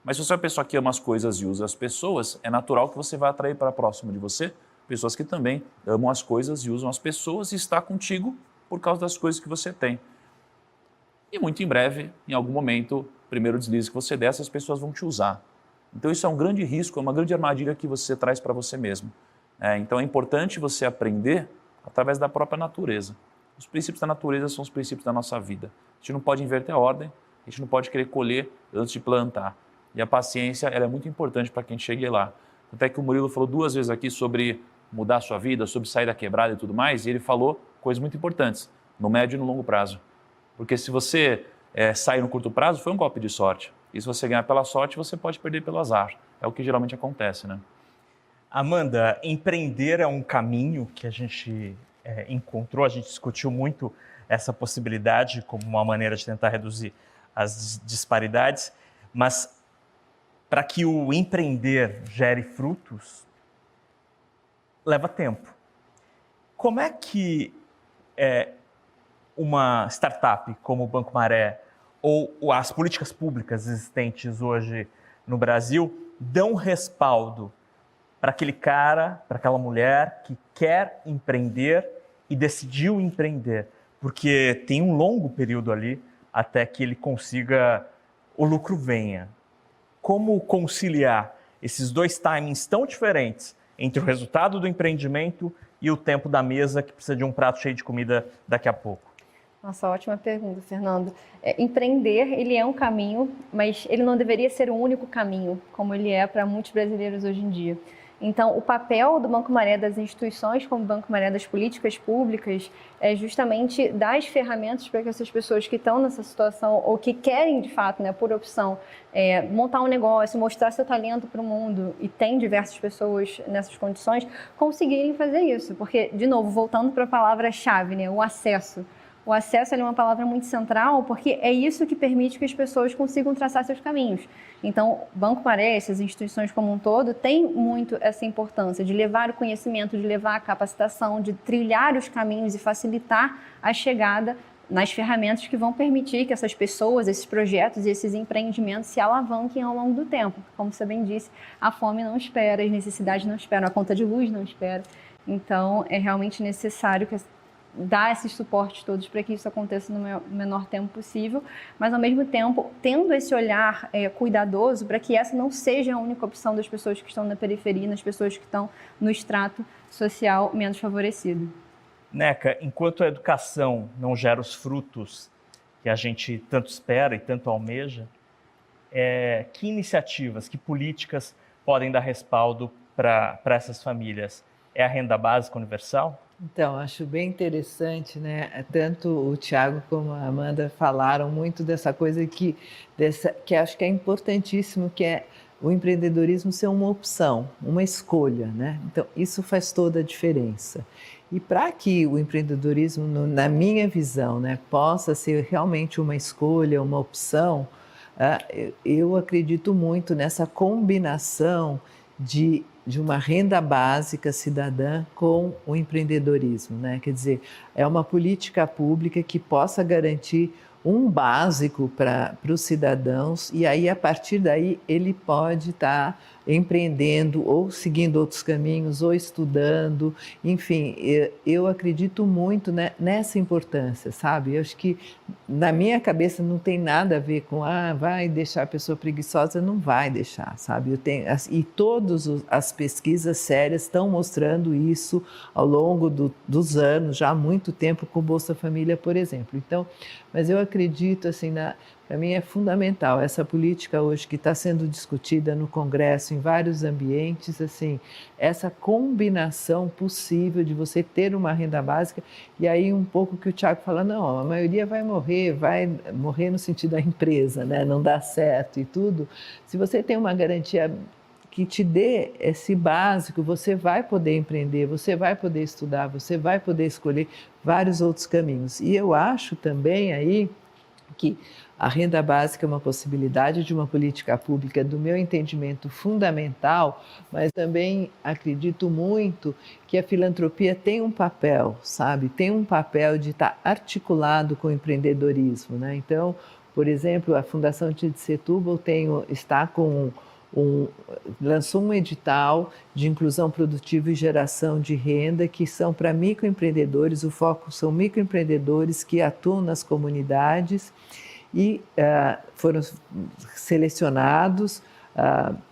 Mas se você é uma pessoa que ama as coisas e usa as pessoas, é natural que você vai atrair para próximo de você pessoas que também amam as coisas e usam as pessoas e está contigo por causa das coisas que você tem. E muito em breve, em algum momento, o primeiro deslize que você der, essas pessoas vão te usar. Então isso é um grande risco, é uma grande armadilha que você traz para você mesmo. Então é importante você aprender através da própria natureza. Os princípios da natureza são os princípios da nossa vida. A gente não pode inverter a ordem, a gente não pode querer colher antes de plantar. E a paciência ela é muito importante para quem chegue lá. Até que o Murilo falou 2 vezes aqui sobre mudar a sua vida, sobre sair da quebrada e tudo mais, e ele falou coisas muito importantes, no médio e no longo prazo. Porque se você sair no curto prazo, foi um golpe de sorte. E se você ganhar pela sorte, você pode perder pelo azar. É o que geralmente acontece, né? Amanda, empreender é um caminho que a gente encontrou, a gente discutiu muito essa possibilidade como uma maneira de tentar reduzir as disparidades, mas para que o empreender gere frutos, leva tempo. Como é que uma startup como o Banco Maré ou as políticas públicas existentes hoje no Brasil dão respaldo para aquele cara, para aquela mulher que quer empreender e decidiu empreender, porque tem um longo período ali até que ele consiga, o lucro venha. Como conciliar esses dois timings tão diferentes entre o resultado do empreendimento e o tempo da mesa que precisa de um prato cheio de comida daqui a pouco? Nossa, ótima pergunta, Fernando. Empreender, ele é um caminho, mas ele não deveria ser o único caminho, como ele é para muitos brasileiros hoje em dia. Então, o papel do Banco Maré, das instituições como o Banco Maré, das políticas públicas, é justamente dar as ferramentas para que essas pessoas que estão nessa situação ou que querem, de fato, né, por opção, montar um negócio, mostrar seu talento para o mundo, e tem diversas pessoas nessas condições, conseguirem fazer isso. Porque, de novo, voltando para a palavra-chave, né, o acesso. O acesso é uma palavra muito central, porque é isso que permite que as pessoas consigam traçar seus caminhos. Então, o Banco Maré, essas instituições como um todo, têm muito essa importância de levar o conhecimento, de levar a capacitação, de trilhar os caminhos e facilitar a chegada nas ferramentas que vão permitir que essas pessoas, esses projetos e esses empreendimentos se alavanquem ao longo do tempo. Como você bem disse, a fome não espera, as necessidades não esperam, a conta de luz não espera. Então, é realmente necessário que dar esses suportes todos para que isso aconteça no menor tempo possível, mas ao mesmo tempo tendo esse olhar cuidadoso para que essa não seja a única opção das pessoas que estão na periferia, nas pessoas que estão no extrato social menos favorecido. Neca, enquanto a educação não gera os frutos que a gente tanto espera e tanto almeja, que iniciativas, que políticas podem dar respaldo para essas famílias? É a renda básica universal? Então, acho bem interessante, né? Tanto o Thiago como a Amanda falaram muito dessa coisa que acho que é importantíssimo, que é o empreendedorismo ser uma opção, uma escolha, né? Então, isso faz toda a diferença. E para que o empreendedorismo, na minha visão, né, possa ser realmente uma escolha, uma opção, eu acredito muito nessa combinação de uma renda básica cidadã com o empreendedorismo, né? Quer dizer, é uma política pública que possa garantir um básico para os cidadãos, e aí a partir daí ele pode estar empreendendo ou seguindo outros caminhos ou estudando, enfim, eu acredito muito nessa importância, sabe? Eu acho que na minha cabeça não tem nada a ver com vai deixar a pessoa preguiçosa, não vai deixar, sabe? E todas as pesquisas sérias estão mostrando isso ao longo dos anos, já há muito tempo com o Bolsa Família, por exemplo. Então, mas eu acredito, assim, para mim é fundamental essa política hoje que está sendo discutida no Congresso, em vários ambientes, assim, essa combinação possível de você ter uma renda básica, e aí um pouco que o Thiago fala, não, a maioria vai morrer no sentido da empresa, né? Não dá certo e tudo. Se você tem uma garantia que te dê esse básico, você vai poder empreender, você vai poder estudar, você vai poder escolher vários outros caminhos. E eu acho também aí que a renda básica é uma possibilidade de uma política pública, do meu entendimento, fundamental, mas também acredito muito que a filantropia tem um papel, sabe? Tem um papel de estar articulado com o empreendedorismo, né? Então, por exemplo, a Fundação Tite Setúbal lançou um edital de inclusão produtiva e geração de renda, que são para microempreendedores, o foco são microempreendedores que atuam nas comunidades, e foram selecionados,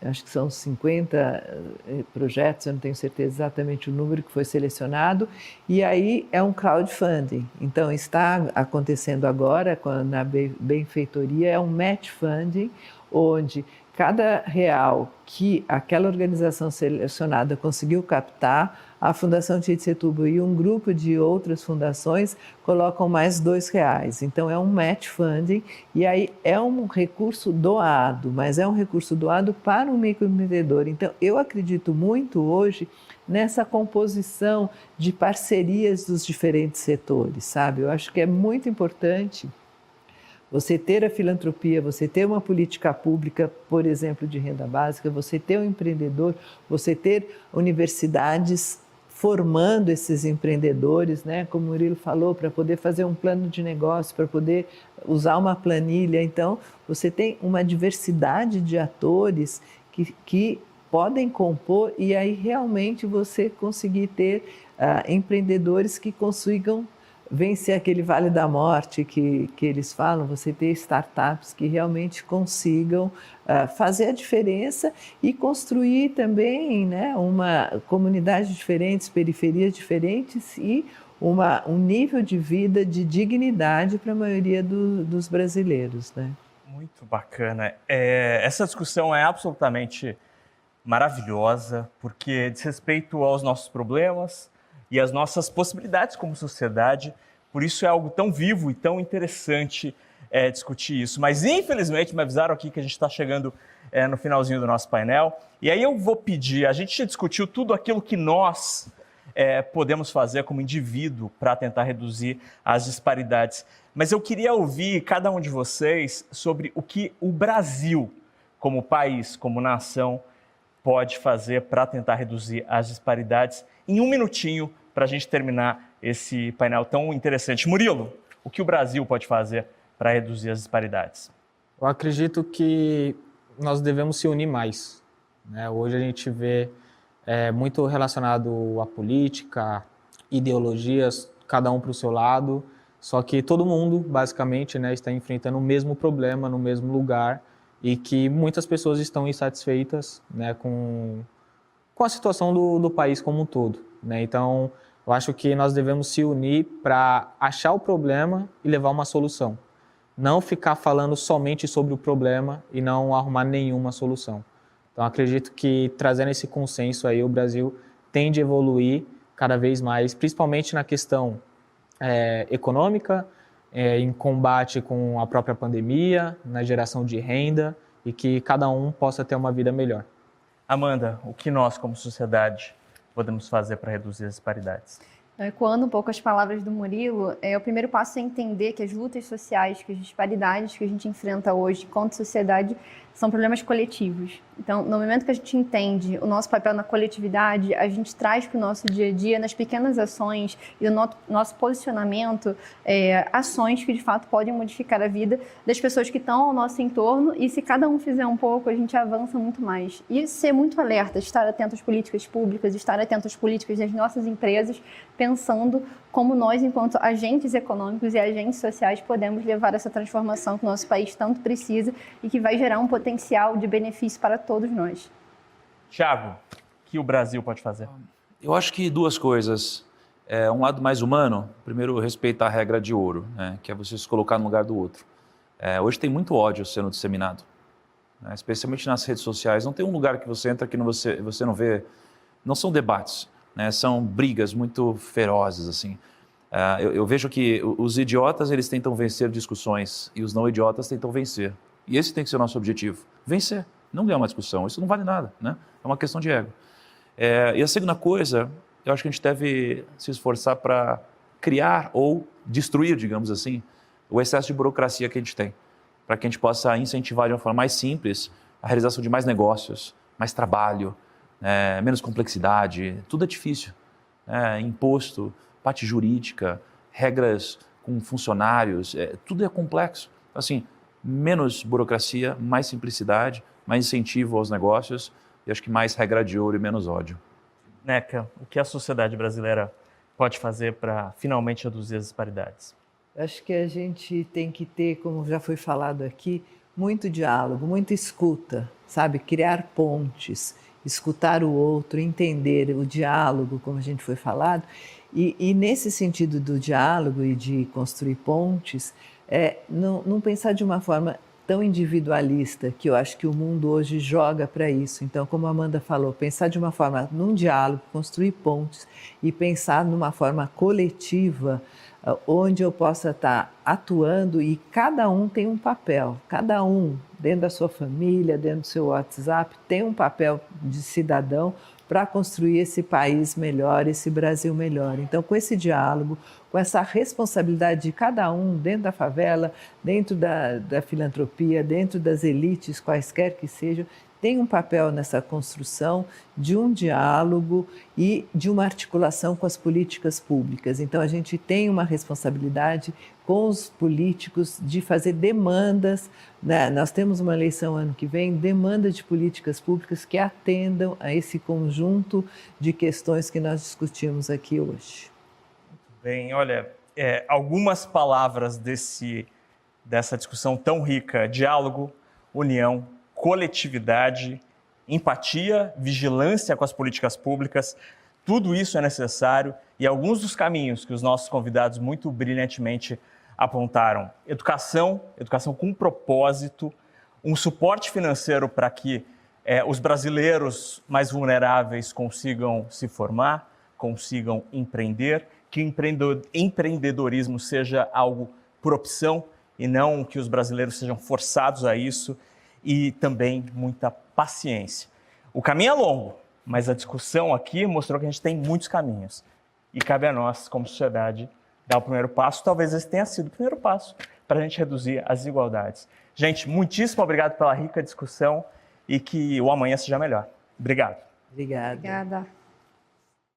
acho que são 50 projetos, eu não tenho certeza exatamente o número que foi selecionado, e aí é um crowdfunding. Então está acontecendo agora na benfeitoria, é um match funding, onde cada real que aquela organização selecionada conseguiu captar, a Fundação Tite Setúbal e um grupo de outras fundações colocam mais R$2. Então é um match funding, e aí é um recurso doado, mas é um recurso doado para um microempreendedor. Então eu acredito muito hoje nessa composição de parcerias dos diferentes setores, sabe? Eu acho que é muito importante você ter a filantropia, você ter uma política pública, por exemplo, de renda básica, você ter um empreendedor, você ter universidades formando esses empreendedores, né? Como o Murilo falou, para poder fazer um plano de negócio, para poder usar uma planilha. Então, você tem uma diversidade de atores que podem compor e aí realmente você conseguir ter empreendedores que consigam vencer aquele vale da morte que eles falam, você ter startups que realmente consigam fazer a diferença e construir também, né, uma comunidade diferentes, periferias diferentes e um nível de vida de dignidade para a maioria dos brasileiros, né? Muito bacana. Essa discussão é absolutamente maravilhosa, porque diz respeito aos nossos problemas e às nossas possibilidades como sociedade. Por isso é algo tão vivo e tão interessante discutir isso. Mas, infelizmente, me avisaram aqui que a gente está chegando no finalzinho do nosso painel. E aí eu vou pedir, a gente discutiu tudo aquilo que nós podemos fazer como indivíduo para tentar reduzir as disparidades. Mas eu queria ouvir cada um de vocês sobre o que o Brasil, como país, como nação, pode fazer para tentar reduzir as disparidades em um minutinho para a gente terminar esse painel tão interessante. Murilo, o que o Brasil pode fazer para reduzir as disparidades? Eu acredito que nós devemos se unir mais, né? Hoje a gente vê muito relacionado à política, ideologias, cada um para o seu lado, só que todo mundo, basicamente, né, está enfrentando o mesmo problema no mesmo lugar e que muitas pessoas estão insatisfeitas, né, com a situação do país como um todo, né? Então, eu acho que nós devemos se unir para achar o problema e levar uma solução. Não ficar falando somente sobre o problema e não arrumar nenhuma solução. Então, acredito que trazendo esse consenso aí, o Brasil tende a evoluir cada vez mais, principalmente na questão econômica, em combate com a própria pandemia, na geração de renda e que cada um possa ter uma vida melhor. Amanda, o que nós, como sociedade, podemos fazer para reduzir as disparidades? Ecoando um pouco as palavras do Murilo, o primeiro passo é entender que as lutas sociais, que as disparidades que a gente enfrenta hoje enquanto sociedade são problemas coletivos. Então, no momento que a gente entende o nosso papel na coletividade, a gente traz para o nosso dia a dia, nas pequenas ações e no nosso posicionamento, ações que de fato podem modificar a vida das pessoas que estão ao nosso entorno e se cada um fizer um pouco, a gente avança muito mais. E ser muito alerta, estar atento às políticas públicas, estar atento às políticas das nossas empresas, pensando como nós, enquanto agentes econômicos e agentes sociais, podemos levar essa transformação que o nosso país tanto precisa e que vai gerar um potencial de benefício para todos nós. Tiago, o que o Brasil pode fazer? Eu acho que duas coisas. Um lado mais humano, primeiro, respeitar a regra de ouro, né, que é você se colocar no lugar do outro. Hoje tem muito ódio sendo disseminado, né, especialmente nas redes sociais. Não tem um lugar que você entra que você não vê, não são debates, né, são brigas muito ferozes, assim. Eu vejo que os idiotas, eles tentam vencer discussões e os não idiotas tentam vencer. E esse tem que ser o nosso objetivo, vencer, não ganhar uma discussão. Isso não vale nada, né? É uma questão de ego. E a segunda coisa, eu acho que a gente deve se esforçar para criar ou destruir, digamos assim, o excesso de burocracia que a gente tem, para que a gente possa incentivar de uma forma mais simples a realização de mais negócios, mais trabalho, menos complexidade. Tudo é difícil, imposto, parte jurídica, regras com funcionários, tudo é complexo. Assim, menos burocracia, mais simplicidade, mais incentivo aos negócios e acho que mais regra de ouro e menos ódio. Neca, o que a sociedade brasileira pode fazer para finalmente reduzir as disparidades? Acho que a gente tem que ter, como já foi falado aqui, muito diálogo, muita escuta, sabe? Criar pontes, escutar o outro, entender o diálogo, como a gente foi falado. E nesse sentido do diálogo e de construir pontes, não pensar de uma forma tão individualista, que eu acho que o mundo hoje joga para isso. Então, como a Amanda falou, pensar de uma forma, num diálogo, construir pontes e pensar numa forma coletiva, onde eu possa estar atuando e cada um tem um papel, cada um dentro da sua família, dentro do seu WhatsApp, tem um papel de cidadão para construir esse país melhor, esse Brasil melhor. Então, com esse diálogo, com essa responsabilidade de cada um dentro da favela, dentro da filantropia, dentro das elites, quaisquer que sejam, tem um papel nessa construção de um diálogo e de uma articulação com as políticas públicas. Então, a gente tem uma responsabilidade com os políticos, de fazer demandas, né? Nós temos uma eleição ano que vem, demanda de políticas públicas que atendam a esse conjunto de questões que nós discutimos aqui hoje. Bem, olha, algumas palavras dessa discussão tão rica: diálogo, união, coletividade, empatia, vigilância com as políticas públicas. Tudo isso é necessário e alguns dos caminhos que os nossos convidados muito brilhantemente apontaram: educação com propósito, um suporte financeiro para que os brasileiros mais vulneráveis consigam se formar, consigam empreender, que o empreendedorismo seja algo por opção e não que os brasileiros sejam forçados a isso, e também muita paciência. O caminho é longo, mas a discussão aqui mostrou que a gente tem muitos caminhos e cabe a nós, como sociedade, dar o primeiro passo. Talvez esse tenha sido o primeiro passo para a gente reduzir as desigualdades. Gente, muitíssimo obrigado pela rica discussão e que o amanhã seja melhor. Obrigado. Obrigada. Obrigada.